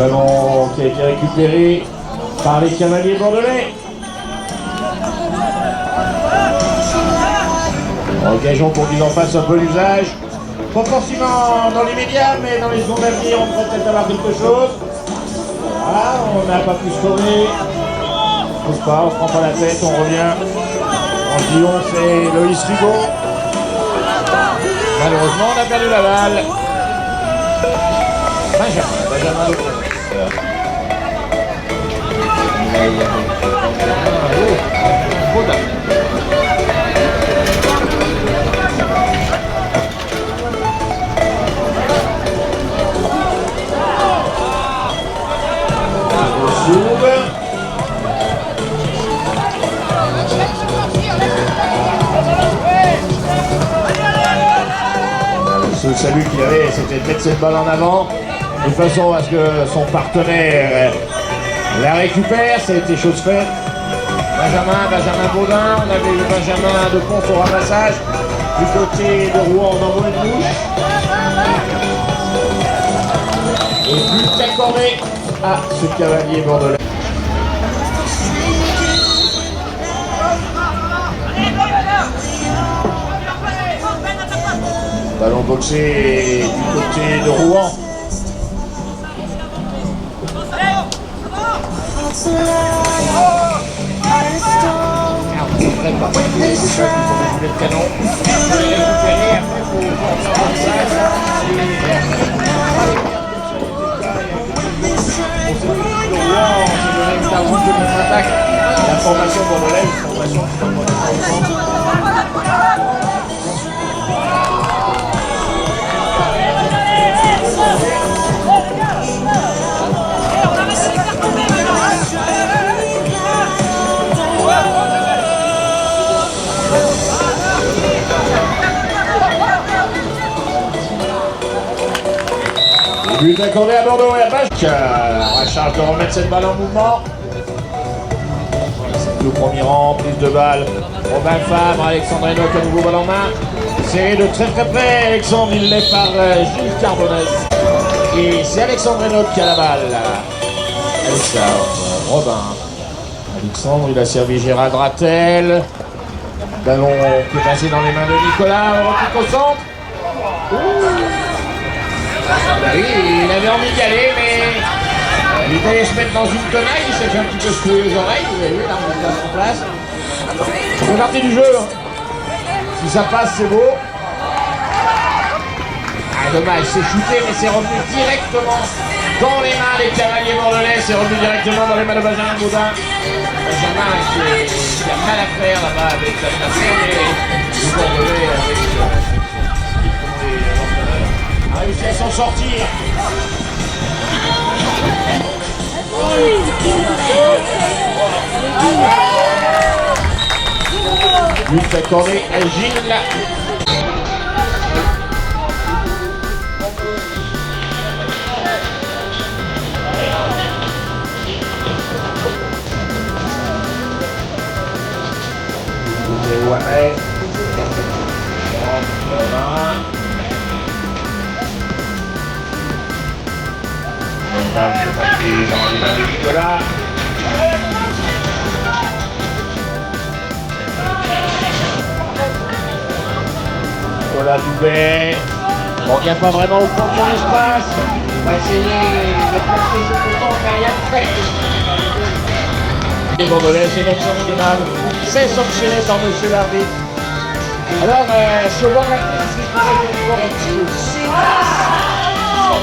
Ballon qui a été récupéré par les cavaliers bordelais. Engageons pour qu'ils en fassent un peu l'usage. Pas forcément dans les médias, mais dans les secondes à venir, on pourrait peut-être avoir quelque chose. Voilà, on n'a pas pu scorer. On ne se prend pas la tête, on revient. En Lyon, c'est Loïs Rigaud. Malheureusement, on a perdu la balle. Benjamin Lopez. Le salut qu'il avait, c'était de mettre cette balle en avant, de façon à ce que son partenaire la récupère. Ça a été chose faite. Benjamin Baudin, on avait eu Benjamin de Pont au ramassage. Du côté de Rouen, on envoie une mouche. Et but accordé à ce cavalier bordelais. Ballon boxé du côté de Rouen. Le canon. La formation bordelaise, formation but accordé à Bordeaux et à Bach. À charge de remettre cette balle en mouvement. C'est le premier rang, prise de balle. Robin Fabre, Alexandre Enoch, à nouveau balle en main. C'est de très près. Alexandre, il l'est par Gilles Carbonès. Et c'est Alexandre Enoch qui a la balle. Robin. Alexandre, il a servi Gérard Gratel. Ballon qui est passé dans les mains de Nicolas. Repris au centre. Oui, il avait envie d'y aller, mais il est allé se mettre dans une tenaille, il s'est fait un petit peu secouer les oreilles, vous avez vu, là, on place en place. C'est partie du jeu. Si ça passe, c'est beau. Ah, dommage, c'est shooté, mais c'est revenu directement dans les mains des cavaliers bordelais, c'est revenu directement dans les mains de Benjamin Baudin. Benjamin qui a mal à faire là-bas avec la nation, mais le bordelais avec a réussi à s'en sortir. But accordé à Gilles. Nicolas. Nicolas Doubet. Bon, il n'y a pas vraiment au fond de son espace. On va essayer de placer ce bouton car il y a de fait. Les Bordelais, c'est notre national. C'est sanctionné par monsieur l'arbitre. Alors, ce bon arbitre, c'est pour voir un petit peu.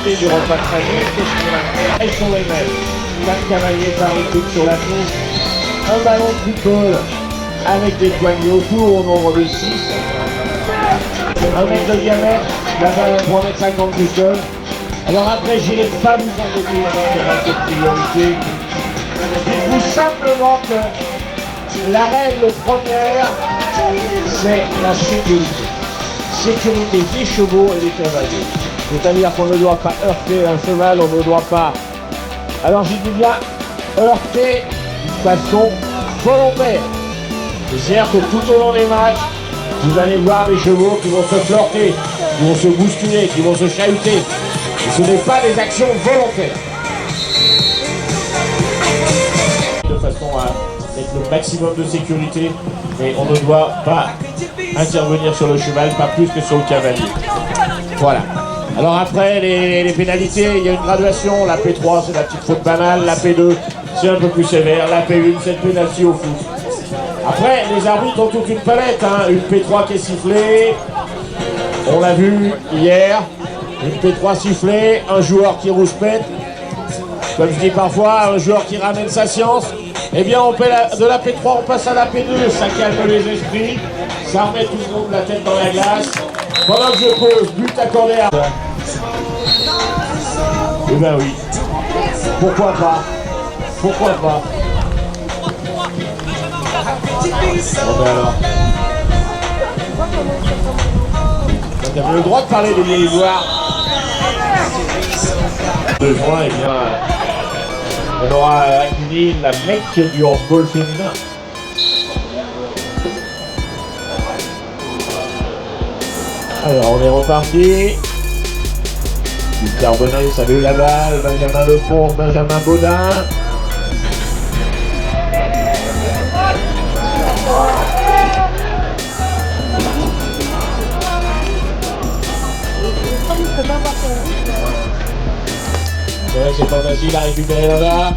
Du repas de famille, qu'est-ce qu'on va faire? Elles sont les mêmes. 4 cavaliers par équipe sur la piste. Un ballon de football avec des poignées autour au nombre de 6. 1 mètre de diamètre, la balle à 3,50 m tout seul. Alors après, je n'irai pas vous embêter avec cette priorité. Dites-vous simplement que la règle première, c'est la sécurité. Sécurité des chevaux et des cavaliers. C'est-à-dire qu'on ne doit pas heurter un cheval, on ne doit pas... Alors je dis bien heurter de façon volontaire. C'est-à-dire que tout au long des matchs, vous allez voir les chevaux qui vont se flirter, qui vont se bousculer, qui vont se chahuter. Et ce n'est pas des actions volontaires. De façon à mettre le maximum de sécurité, mais on ne doit pas intervenir sur le cheval, pas plus que sur le cavalier. Voilà. Alors après, les pénalités, il y a une graduation. La P3, c'est la petite faute banale. La P2, c'est un peu plus sévère. La P1, c'est le pénalty au foot. Après, les arbitres ont toute une palette. Hein. Une P3 qui est sifflée. On l'a vu hier. Une P3 sifflée. Un joueur qui rouspète. Comme je dis parfois, un joueur qui ramène sa science. Eh bien, on paie de la P3, on passe à la P2. Ça calme les esprits. Ça remet tout le monde la tête dans la glace. Pendant que je pose, but accordé à... Eh ben oui. Pourquoi pas? Pourquoi pas? Bon ben alors. Tu avais le droit de parler des vieilles gloires. Besoin, eh bien, on aura accueilli la mec du handball féminin. Alors on est reparti. Du Carbonel, salut la balle, Benjamin Lepont, Benjamin Baudin. C'est pas facile à récupérer là-bas.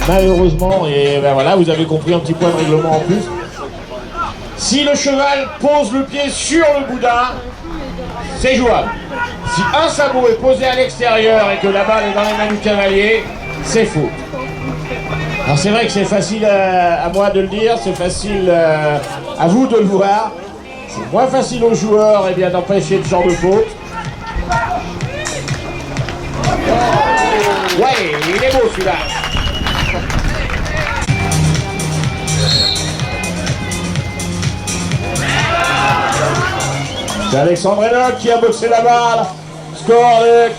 Malheureusement, et ben voilà, vous avez compris un petit point de règlement en plus. Si le cheval pose le pied sur le boudin, c'est jouable. Si un sabot est posé à l'extérieur et que la balle est dans les mains du cavalier, c'est faux. Alors c'est vrai que c'est facile à moi de le dire, c'est facile à vous de le voir. C'est moins facile aux joueurs eh bien, d'empêcher ce genre de faute. Ouais, il est beau celui-là. C'est Alexandre Enoch qui a boxé la balle. Score de...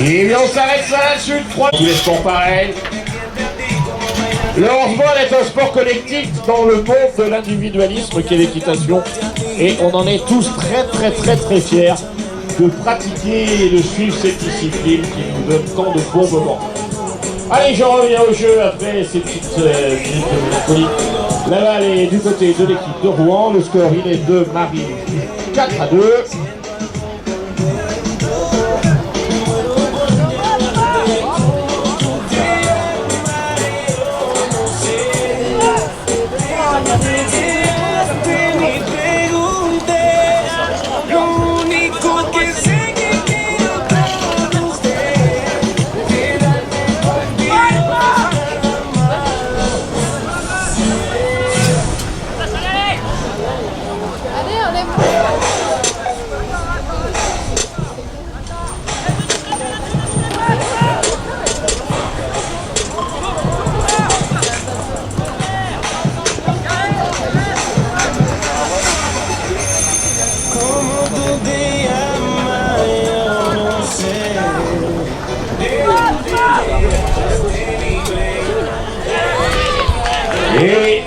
Et bien on s'arrête ça là-dessus, 3. Tous les sports pareils. Le handball est un sport collectif dans le monde de l'individualisme qu'est l'équitation. Et on en est tous très fiers de pratiquer et de suivre cette discipline qui nous donne tant de bons moments. Allez, je reviens au jeu après ces petites minutes de mélancolie. La balle est du côté de l'équipe de Rouen. Le score il est de Marie 4-2. Et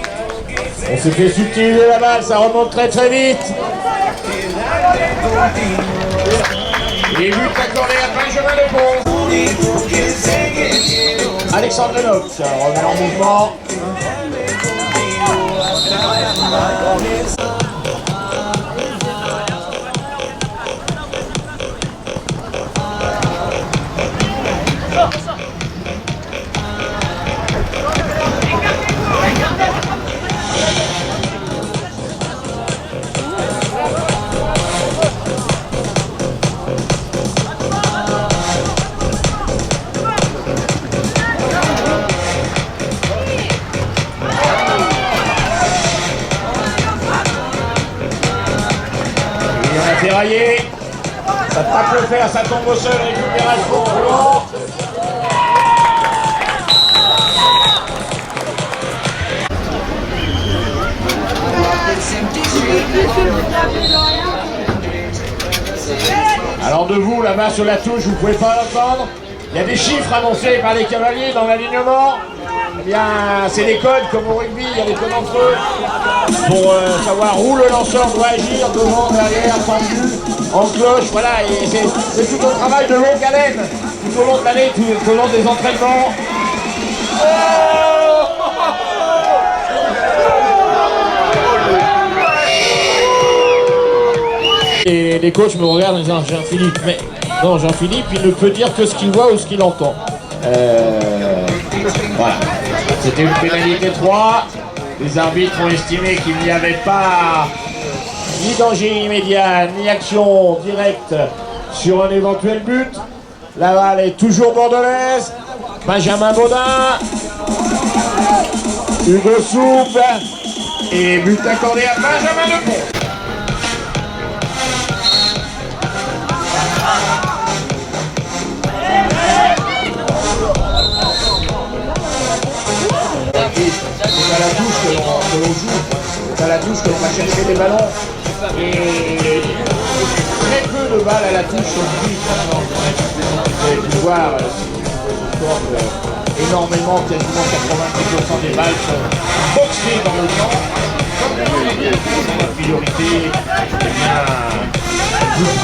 on s'est fait subtiliser la balle, ça remonte très vite. Et but accordé à Benjamin Lepont. Alexandre Enoch remet en mouvement. Tape le fer, ça tombe au sol, récupération. Alors de vous, là-bas sur la touche, vous ne pouvez pas l'entendre. Il y a des chiffres annoncés par les cavaliers dans l'alignement. Eh bien, c'est des codes comme au rugby, il y a des codes entre eux pour savoir où le lanceur doit agir, devant, derrière, tendu, en cloche, voilà. Et c'est tout un travail de longue haleine, tout au long de l'année, tout au long des entraînements. Et les coachs me regardent en disant Jean-Philippe, mais non, Jean-Philippe, il ne peut dire que ce qu'il voit ou ce qu'il entend. Voilà. C'était une pénalité 3. Les arbitres ont estimé qu'il n'y avait pas ni danger immédiat, ni action directe sur un éventuel but. La balle est toujours bordelaise. Benjamin Baudin, Hugo Soupe, et but accordé à Benjamin Lepont. C'est à la touche que l'on joue, c'est à la touche que l'on va chercher des ballons. Et très peu de balles à la touche sont prises maintenant. Vous avez pu voir, énormément, quasiment 90% des balles sont boxées dans le temps. Comme la priorité, eh bien,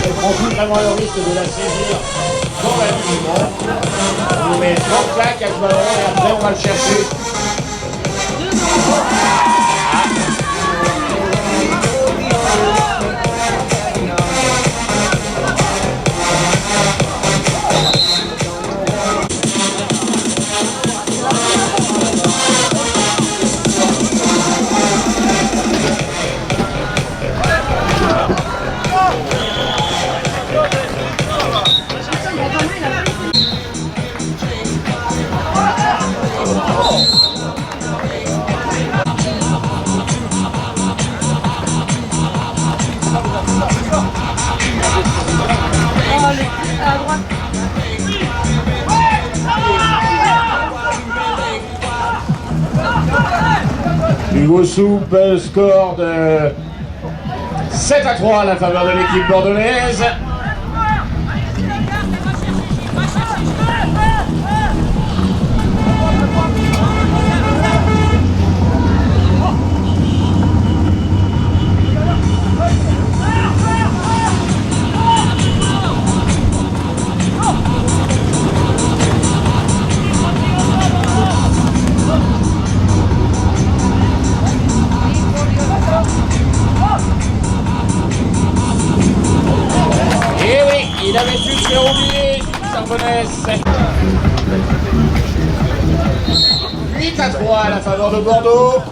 on prend vraiment le risque de la saisir dans l'alignement. On nous met 30 claques à ce ballon et après on va le chercher. Hugo Soupe score de 7-3 à la faveur de l'équipe bordelaise. Il avait dû se faire oublier, Charbonnès. 8-3 à la faveur de Bordeaux.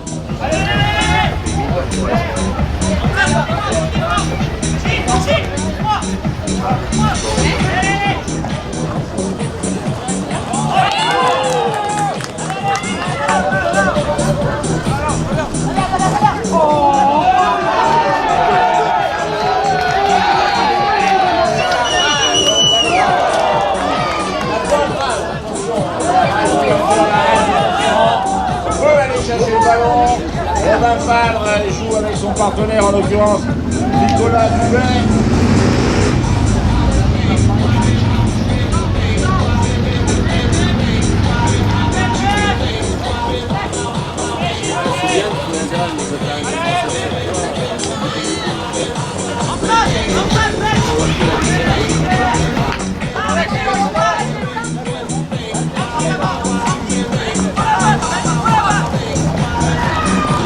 Robin Fabre joue avec son partenaire, en l'occurrence Nicolas Dubin.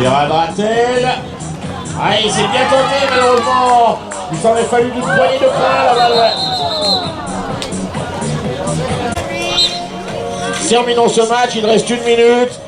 Gérald Rattel. Ah, il s'est bien tenté, malheureusement. Il s'en est fallu d'une poignée de poing, la balle. Terminons ce match, il reste 1 minute.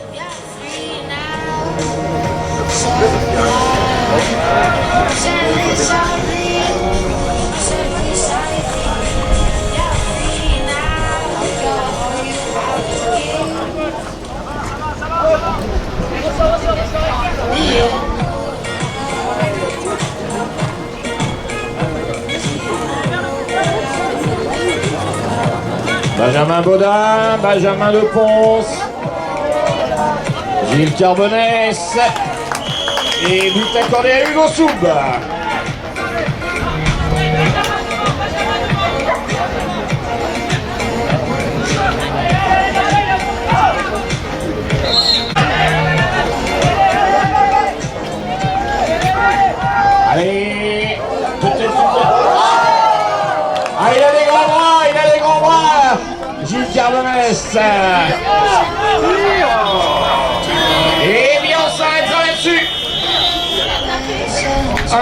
Benjamin Baudin, Benjamin de Ponce, Gilles Carbonès et but accordé à Hugo Soub. Allez, ah, il a des grands bras, il a des grands bras, Gilles Carbonès. Et bien, on s'arrêtera là-dessus.